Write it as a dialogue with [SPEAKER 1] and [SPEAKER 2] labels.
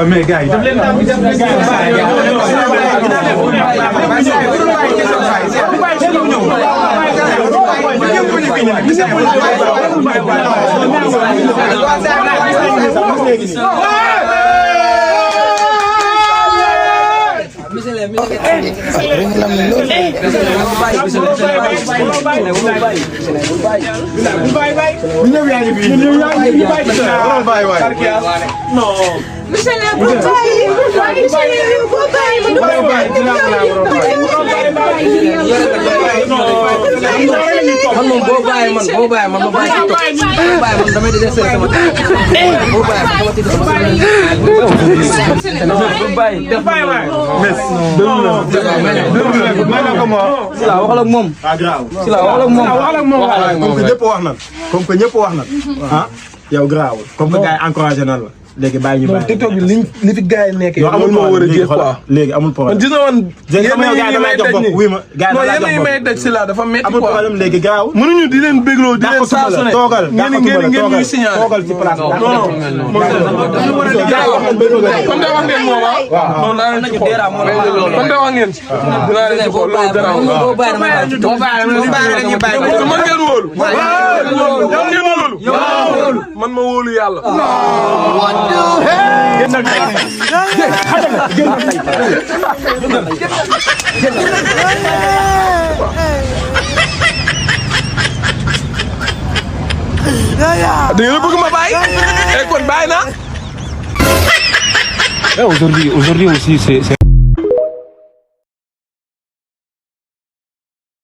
[SPEAKER 1] mais gars yi daf leen daan def leen
[SPEAKER 2] Michelin bu bàyyi Michelin bu bàyyi
[SPEAKER 3] man moom boo bàyyi man ma bàyyi ci toog boo bàyyi man damay dese sama boo bàyyi sama tiit sama Sila waxal ak moom Sila waxal ak moom
[SPEAKER 1] comme que ñëpp wax na comme que ñëpp wax na ah yow garaawul comme que gars yi encouragé na la léegi bàyyi ñu bàyyi.
[SPEAKER 4] TikTok bi li fi gars yi nekkee.
[SPEAKER 1] amul
[SPEAKER 4] moo war a jeex quoi
[SPEAKER 1] léegi amul problème.
[SPEAKER 4] man gis nga man.
[SPEAKER 1] yéen yi may daj nii
[SPEAKER 4] yéen yi may daj si la dafa métti quoi.
[SPEAKER 1] amul problème léegi garaawul.
[SPEAKER 4] mënuñu di leen bégloo di leen saa su ne.
[SPEAKER 1] toogal
[SPEAKER 4] ngeen ñuy signalé.
[SPEAKER 1] toogal ci place bi.
[SPEAKER 4] non kon de wax ngeen moom waaw. non naa leen ci xool kon de wax ngeen ci. dinaa leen ci xool loolu garaaw.
[SPEAKER 3] boo bàyyi
[SPEAKER 4] man ngeen wóolu. man ma wóolu yàlla.
[SPEAKER 1] génnal tey génnal tey
[SPEAKER 4] da ngeen a bëgg ma bàyyi. kon bàyyi naa.
[SPEAKER 5] Aujourd'hui aussi, c'est